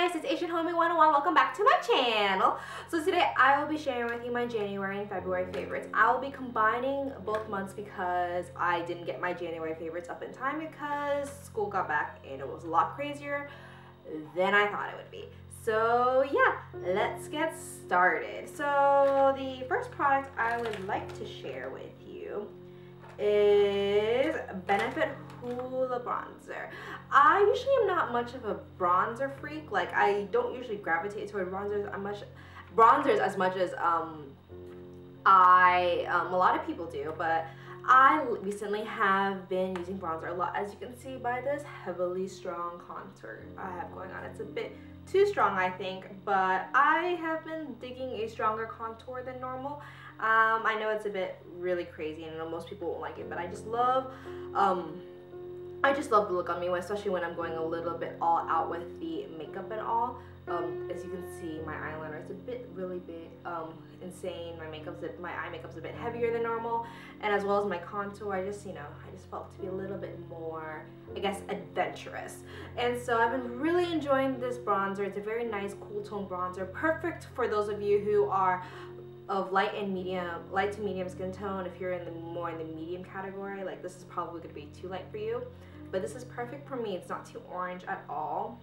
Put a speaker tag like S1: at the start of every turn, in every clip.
S1: guys, it's Asian Homie 101. Welcome back to my channel. So today I will be sharing with you my January and February favorites. I will be combining both months because I didn't get my January favorites up in time because school got back and it was a lot crazier than I thought it would be. So yeah, let's get started. So the first product I would like to share with you is Benefit Hoola bronzer. I usually am not much of a bronzer freak. Like, I don't usually gravitate toward bronzers as much as a lot of people do, but I recently have been using bronzer a lot, as you can see by this heavily strong contour I have going on. It's a bit too strong, I think, but I have been digging a stronger contour than normal. I know it's a bit really crazy and I know most people won't like it, but I just love the look on me, especially when I'm going a little bit all out with the makeup and all. As you can see, my eyeliner is a bit really big, insane. My eye makeup's a bit heavier than normal, and as well as my contour, I just felt to be a little bit more, I guess, adventurous. And so I've been really enjoying this bronzer. It's a very nice cool tone bronzer, perfect for those of you who are of light to medium skin tone. If you're more in the medium category, like, this is probably going to be too light for you, but this is perfect for me. It's not too orange at all,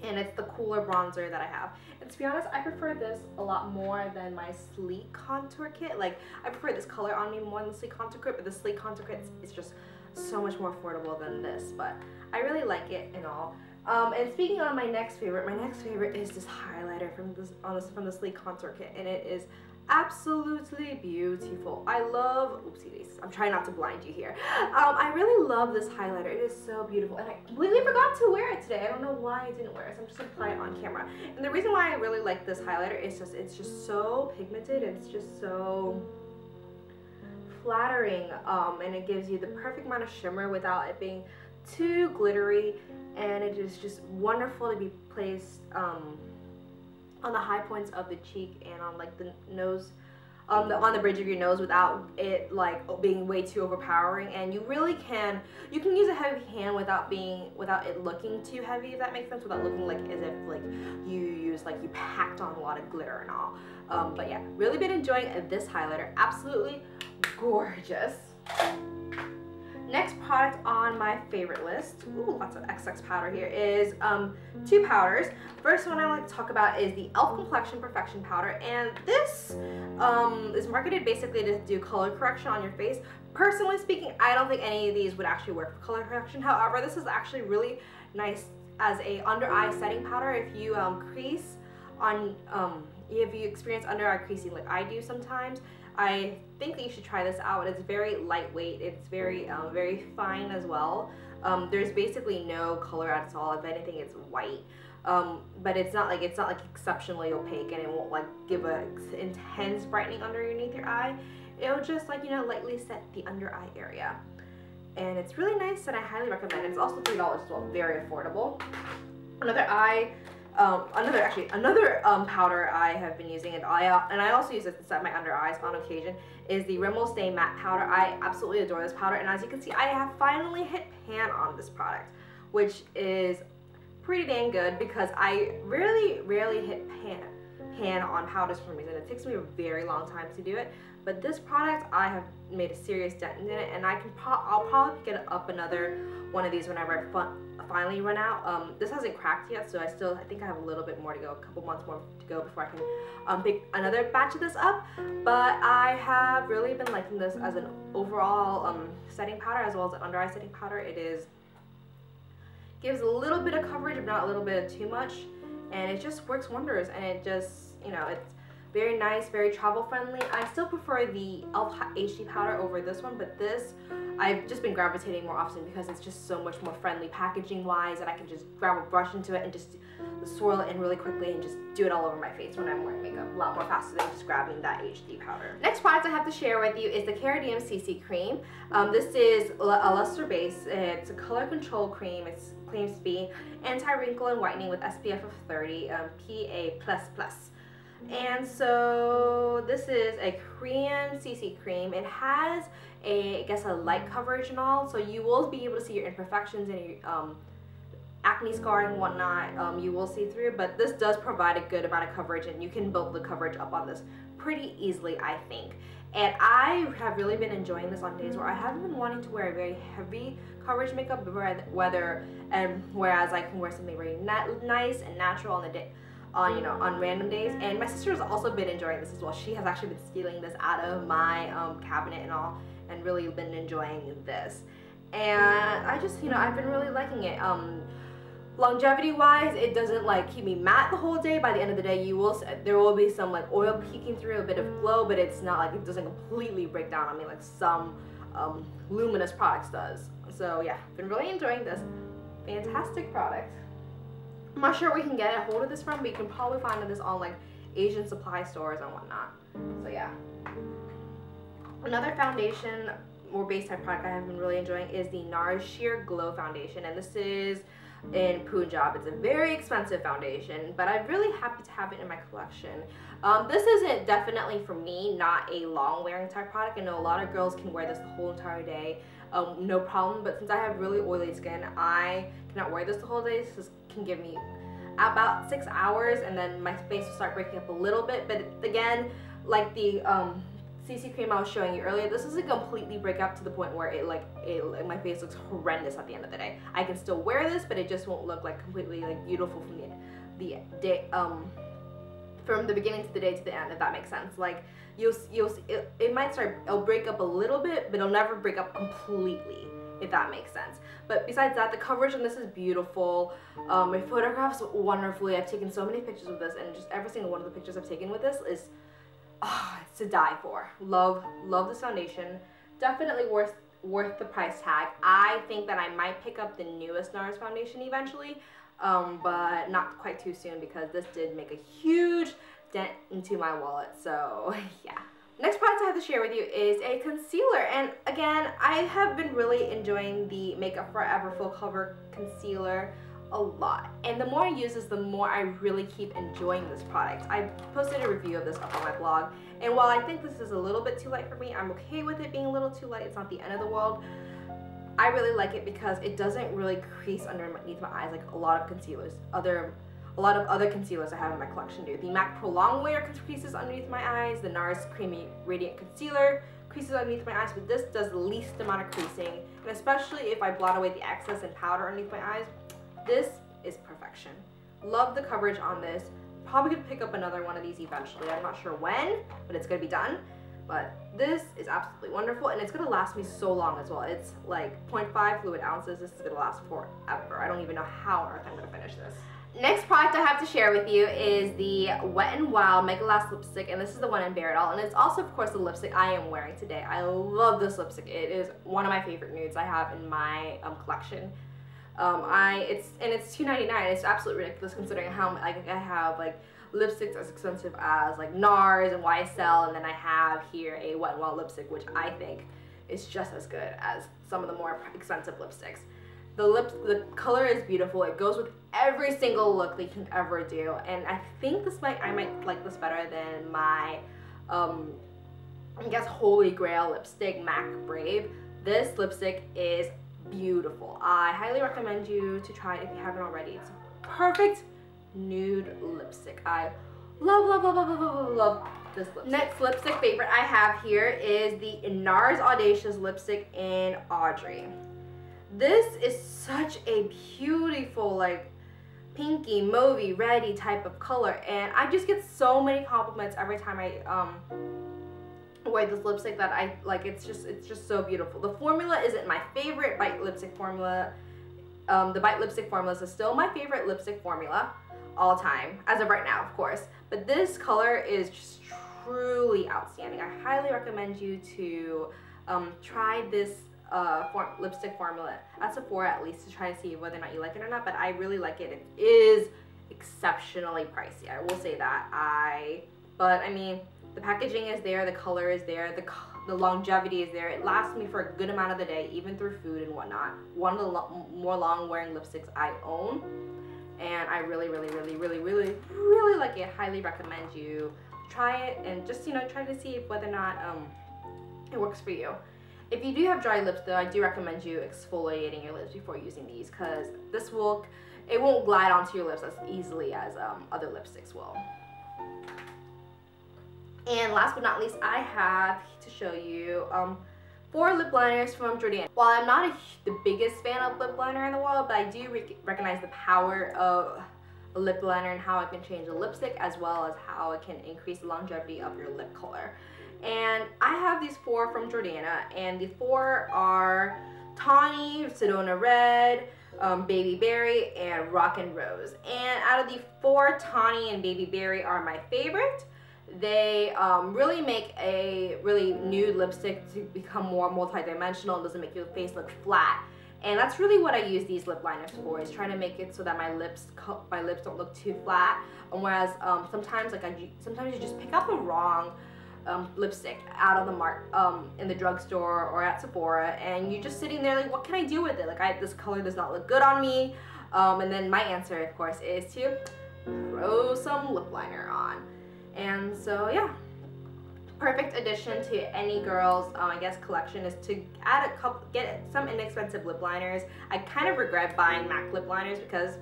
S1: and it's the cooler bronzer that I have. And to be honest, I prefer this a lot more than my sleek contour kit. Like, I prefer this color on me more than the sleek contour kit, but the sleek contour kit is just so much more affordable than this, but I really like it and all. And speaking of my next favorite is this highlighter from the Sleek Contour Kit, and it is absolutely beautiful. I love, oopsie, I'm trying not to blind you here. I really love this highlighter. It is so beautiful, and I completely forgot to wear it today. I don't know why I didn't wear it, so I'm just gonna apply it on camera. And the reason why I really like this highlighter is it's just so pigmented, and it's just so flattering, and it gives you the perfect amount of shimmer without it being too glittery, and it is just wonderful to be placed on the high points of the cheek and on like the nose, on the bridge of your nose, without it like being way too overpowering. And you can use a heavy hand without it looking too heavy, if that makes sense, without looking like as if like you packed on a lot of glitter and all. But yeah, really been enjoying this highlighter. Absolutely gorgeous. Next product on my favorite list, ooh, lots of XX powder here, is two powders. First one I like to talk about is the e.l.f. Complexion Perfection Powder, and this is marketed basically to do color correction on your face. Personally speaking, I don't think any of these would actually work for color correction. However, this is actually really nice as a under eye setting powder. If you if you experience under eye creasing like I do sometimes, I think that you should try this out. It's very lightweight. It's very very fine as well. There's basically no color at all. If anything, it's white. But it's not like exceptionally opaque, and it won't like give a intense brightening underneath your eye. It'll just like, lightly set the under eye area. And it's really nice, and I highly recommend it. It's also $3 as well, very affordable. Another powder I have been using, and I also use it to set my under eyes on occasion, is the Rimmel Stay Matte Powder. I absolutely adore this powder, and as you can see, I have finally hit pan on this product, which is pretty dang good because I rarely hit pan on powders for some reason. It takes me a very long time to do it, but this product, I have made a serious dent in it, and I'll probably get up another one of these whenever I finally run out. This hasn't cracked yet, so I think I have a little bit more to go, a couple months more to go before I can pick another batch of this up. But I have really been liking this as an overall setting powder, as well as an under eye setting powder. Gives a little bit of coverage, but not a little bit of too much, and it just works wonders. And it just, it's very nice, very travel friendly. I still prefer the e.l.f. HD powder over this one, but this I've just been gravitating more often because it's just so much more friendly packaging wise, and I can just grab a brush into it and just swirl it in really quickly and just do it all over my face when I'm wearing makeup, a lot more faster than just grabbing that HD powder. Next product I have to share with you is the Karadium CC Cream. This is a luster base. It's a color control cream. It claims to be anti-wrinkle and whitening with SPF of 30, PA++. And so this is a Korean CC cream. It has I guess a light coverage and all, so you will be able to see your imperfections and acne scarring and whatnot, you will see through, but this does provide a good amount of coverage, and you can build the coverage up on this pretty easily, I think. And I have really been enjoying this on days where I haven't been wanting to wear a very heavy coverage makeup, whereas I can wear something very nice and natural on the day, on random days. And my sister has also been enjoying this as well. She has actually been stealing this out of my cabinet and all, and really been enjoying this. And I just, I've been really liking it. Longevity wise, it doesn't like keep me matte the whole day. By the end of the day, there will be some like oil peeking through, a bit of glow, but it's not like it doesn't completely break down on me like some luminous products does. So yeah, been really enjoying this. Fantastic product. I'm not sure where we can get a hold of this from, but you can probably find this on like Asian supply stores and whatnot. So yeah. Another foundation or base type product I have been really enjoying is the Nars Sheer Glow Foundation, and this is in Punjab. It's a very expensive foundation, but I'm really happy to have it in my collection. This isn't definitely for me, not a long wearing type product. I know a lot of girls can wear this the whole entire day, no problem, but since I have really oily skin, I cannot wear this the whole day. This can give me about 6 hours, and then my face will start breaking up a little bit. But again, like the CC cream I was showing you earlier, this doesn't completely break up to the point where my face looks horrendous at the end of the day. I can still wear this, but it just won't look like completely like beautiful from the day, from the beginning to the day to the end, if that makes sense. Like it might it'll break up a little bit, but it'll never break up completely, if that makes sense. But besides that, the coverage on this is beautiful. It photographs wonderfully. I've taken so many pictures with this, and just every single one of the pictures I've taken with this is it's to die for. Love this foundation. Definitely worth the price tag. I think that I might pick up the newest Nars foundation eventually, but not quite too soon, because this did make a huge dent into my wallet. So yeah. Next product I have to share with you is a concealer, and again, I have been really enjoying the Makeup Forever Full Cover Concealer a lot, and the more I use this, the more I really keep enjoying this product. I posted a review of this up on my blog, and while I think this is a little bit too light for me, I'm okay with it being a little too light. It's not the end of the world. I really like it because it doesn't really crease underneath my eyes like a lot of concealers, a lot of other concealers I have in my collection do. The MAC Pro Longwear creases underneath my eyes. The Nars Creamy Radiant Concealer creases underneath my eyes, but this does the least amount of creasing, and especially if I blot away the excess and powder underneath my eyes, this is perfection. Love the coverage on this. Probably gonna pick up another one of these eventually. I'm not sure when, but it's gonna be done. But this is absolutely wonderful, and it's gonna last me so long as well. It's like 0.5 fluid ounces. This is gonna last forever. I don't even know how on earth I'm gonna finish this. Next product I have to share with you is the Wet n Wild MegaLast lipstick, and this is the one in Bare It All, and it's also, of course, the lipstick I am wearing today. I love this lipstick. It is one of my favorite nudes I have in my collection. It's $2.99. It's absolutely ridiculous considering how I have like lipsticks as expensive as like Nars and YSL, and then I have here a Wet n Wild lipstick, which I think is just as good as some of the more expensive lipsticks. The color is beautiful. It goes with every single look that you can ever do, and I think I might like this better than my I guess Holy Grail lipstick, MAC Brave. This lipstick is beautiful. I highly recommend you to try it if you haven't already. It's a perfect nude lipstick. I love this lipstick. Next lipstick favorite I have here is the Nars Audacious lipstick in Audrey. This is such a beautiful, like, pinky, mauvey, reddy type of color, and I just get so many compliments every time I wear this lipstick that I like. It's just so beautiful. The formula isn't my favorite Bite lipstick formula. The Bite lipstick formula is still my favorite lipstick formula all time, as of right now, of course. But this color is just truly outstanding. I highly recommend you to try this lipstick formula at Sephora, at least, to try to see whether or not you like it or not. But I really like it. It is exceptionally pricey, I will say that. But I mean, the packaging is there, the color is there, the longevity is there. It lasts me for a good amount of the day, even through food and whatnot. One of the more long wearing lipsticks I own, and I really like it. Highly recommend you try it, and just, you know, try to see whether or not it works for you. If you do have dry lips though, I do recommend you exfoliating your lips before using these, because this will, it won't glide onto your lips as easily as other lipsticks will. And last but not least, I have to show you 4 lip liners from Jordana. While I'm not the biggest fan of lip liner in the world, but I do recognize the power of a lip liner and how it can change the lipstick, as well as how it can increase the longevity of your lip color. And I have these 4 from Jordana, and the 4 are Tawny, Sedona Red, Baby Berry, and Rock and Rose. And out of the 4, Tawny and Baby Berry are my favorite. They really make a really nude lipstick to become more multi-dimensional. It doesn't make your face look flat. And that's really what I use these lip liners for, is trying to make it so that my lips don't look too flat. And whereas sometimes sometimes you just pick up a wrong lipstick out of the mark in the drugstore or at Sephora, and you're just sitting there like, what can I do with it? Like, this color does not look good on me. And then my answer, of course, is to throw some lip liner on. And so yeah, perfect addition to any girl's I guess collection is to add get some inexpensive lip liners. I kind of regret buying MAC lip liners because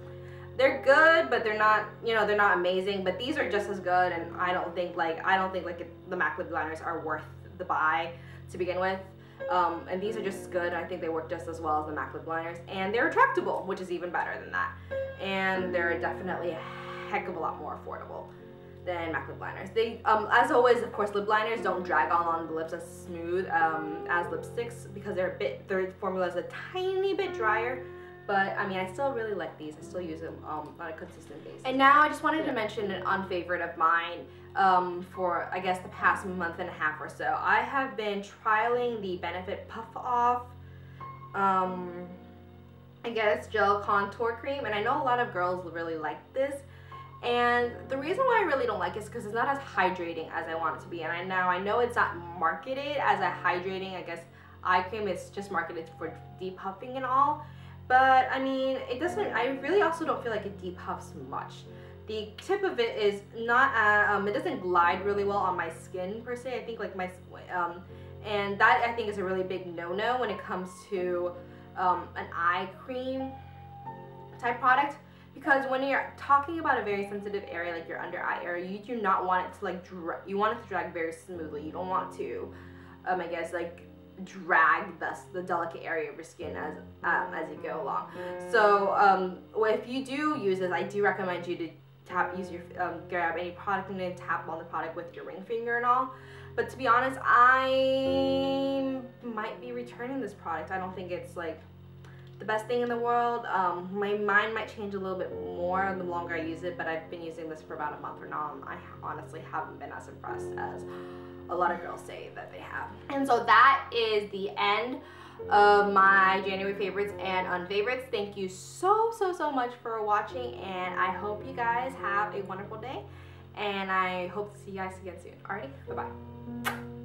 S1: they're good, but they're not, you know, they're not amazing. But these are just as good, and I don't think the MAC lip liners are worth the buy to begin with. And these are just good. I think they work just as well as the MAC lip liners, and they're retractable, which is even better than that. And they're definitely a heck of a lot more affordable than MAC lip liners. They, as always, of course, lip liners don't drag on the lips as smooth as lipsticks because their formula is a tiny bit drier. But I mean, I still really like these. I still use them on a consistent basis. And now I just wanted to mention an unfavorite of mine for, I guess, the past month and a half or so. I have been trialing the Benefit Puff Off, I guess, gel contour cream, and I know a lot of girls really like this. And the reason why I really don't like it is because it's not as hydrating as I want it to be. And I know it's not marketed as a hydrating, I guess, eye cream. It's just marketed for depuffing and all. But I mean, it doesn't, I really also don't feel like it depuffs much. The tip of it is not, it doesn't glide really well on my skin per se. I think like and that I think is a really big no-no when it comes to an eye cream type product. Because when you're talking about a very sensitive area like your under eye area, you do not want it to like, you want it to drag very smoothly. You don't want to, I guess, like, drag the delicate area of your skin as you go along. So if you do use this, I do recommend you to grab any product and then tap on the product with your ring finger and all. But to be honest, I might be returning this product. I don't think it's like the best thing in the world. My mind might change a little bit more the longer I use it, but I've been using this for about a month or now, and I honestly haven't been as impressed as a lot of girls say that they have. And so that is the end of my January favorites and unfavorites. Thank you so much for watching, and I hope you guys have a wonderful day, and I hope to see you guys again soon. Alrighty, bye-bye.